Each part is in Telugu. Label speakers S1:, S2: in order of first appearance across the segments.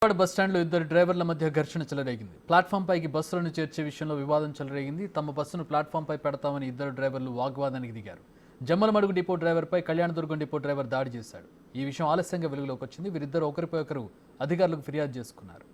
S1: బస్ స్టాండ్లో ఇద్దరు డ్రైవర్ల మధ్య ఘర్షణ చెలరేగింది. ప్లాట్ఫామ్ పైకి బస్సులను చేర్చే విషయంలో వివాదం చెలరేగింది. తమ బస్సును ప్లాట్ఫామ్ పై పెడతామని ఇద్దరు డ్రైవర్లు వాగ్వాదానికి దిగారు. జమ్మలమడుగు డిపో డ్రైవర్పై కళ్యాణదుర్గం డిపో డ్రైవర్ దాడి చేశాడు. ఈ విషయం ఆలస్యంగా వెలుగులోకి వచ్చింది. వీరిద్దరు ఒకరిపై ఒకరు అధికారులకు ఫిర్యాదు చేసుకున్నారు.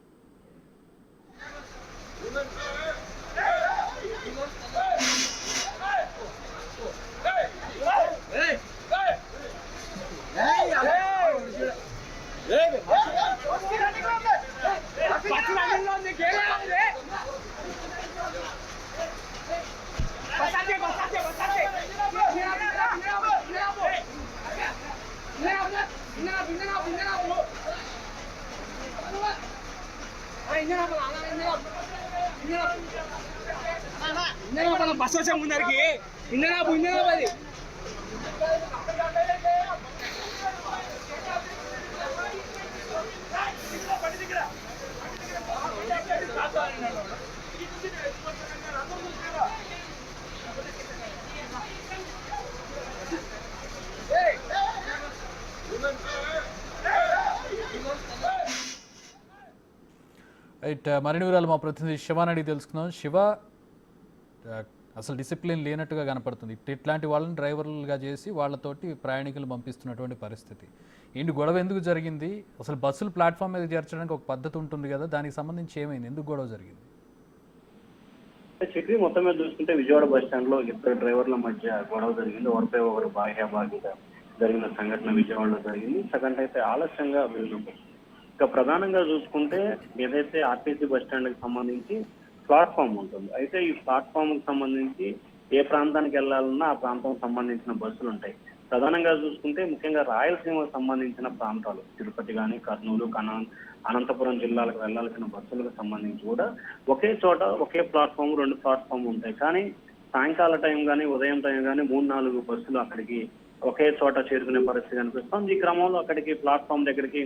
S2: బస్ వచ్చే ముందరికి ఇంజనాబు
S1: రైట్, మరిన్ని వివరాలు మా ప్రతినిధి శివాని అడిగి తెలుసుకుందాం. శివ, అసలు డిసిప్లిన్ లేనట్టుగా కనపడుతుంది. ఇట్లాంటి వాళ్ళని డ్రైవర్లుగా చేసి వాళ్ళతోటి ప్రయాణికులు పంపిస్తున్నటువంటి పరిస్థితి. ఏంటి గొడవ ఎందుకు జరిగింది? అసలు బస్సులు ప్లాట్ఫామ్ మీద చేర్చడానికి ఒక పద్ధతి ఉంటుంది కదా, దానికి సంబంధించి ఏమైంది? ఎందుకు గొడవ జరిగింది?
S3: చక్రి మొత్తం మీద చూసుకుంటే విజయవాడ బస్ స్టాండ్ లో ఇద్దరు డ్రైవర్ల మధ్య గొడవ జరిగింది. ఒకరిపై ఒకరు బాహ్యభాగిగా జరిగిన సంఘటన విజయవాడలో జరిగింది. సగంట అయితే ఆలస్యంగా వెళ్తుంది. ఇక ప్రధానంగా చూసుకుంటే ఏదైతే ఆర్టీసీ బస్ స్టాండ్ కి సంబంధించి ప్లాట్ఫామ్ ఉంటుంది. అయితే ఈ ప్లాట్ఫామ్ కి సంబంధించి ఏ ప్రాంతానికి వెళ్లాలన్నా ఆ ప్రాంతం సంబంధించిన బస్సులు ఉంటాయి. ప్రధానంగా చూసుకుంటే ముఖ్యంగా రాయలసీమకు సంబంధించిన ప్రాంతాలు తిరుపతి కానీ, కర్నూలు, అనంతపురం జిల్లాలకు వెళ్లాల్సిన బస్సులకు సంబంధించి కూడా ఒకే చోట ఒకే ప్లాట్ఫామ్, 2 ప్లాట్ఫామ్ ఉంటాయి. కానీ సాయంకాల టైం కానీ, ఉదయం టైం కానీ 3-4 బస్సులు అక్కడికి ఒకే చోట చేరుకునే పరిస్థితి కనిపిస్తుంది. ఈ క్రమంలో అక్కడికి ప్లాట్ఫామ్ దగ్గరికి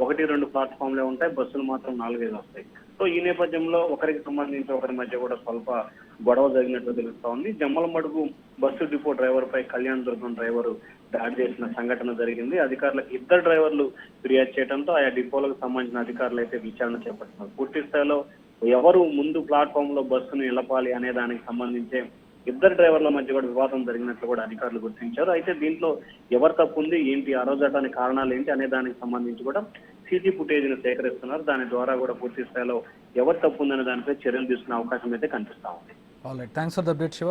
S3: 1-2 ప్లాట్ఫామ్లే ఉంటాయి, బస్సులు మాత్రం 4-5 వస్తాయి. సో ఈ నేపథ్యంలో ఒకరికి సంబంధించి ఒకరి మధ్య కూడా స్వల్ప గొడవ జరిగినట్లు తెలుస్తా ఉంది. జమ్మలమడుగు బస్సు డిపో డ్రైవర్ పై కళ్యాణదుర్గం డ్రైవర్ దాడి చేసిన సంఘటన జరిగింది. అధికారులకు ఇద్దరు డ్రైవర్లు ఫిర్యాదు చేయడంతో ఆయా డిపోలకు సంబంధించిన అధికారులు అయితే విచారణ చేపడుతున్నారు. పూర్తి స్థాయిలో ఎవరు ముందు ప్లాట్ఫామ్ లో బస్సును నిలపాలి అనే దానికి సంబంధించే ఇద్దరు డ్రైవర్ల మధ్య కూడా వివాదం జరిగినట్లు కూడా అధికారులు గుర్తించారు. అయితే దీంట్లో ఎవరు తప్పు ఉంది, ఏంటి ఆరోజటానికి కారణాలు ఏంటి అనే దానికి సంబంధించి కూడా సీసీ ఫుటేజ్ ను సేకరిస్తున్నారు. దాని ద్వారా కూడా పూర్తి స్థాయిలో ఎవరు తప్పు ఉందనే దానిపై చర్యలు తీసుకునే అవకాశం అయితే కనిపిస్తా ఉంది.
S1: All right, thanks for the update Shiva.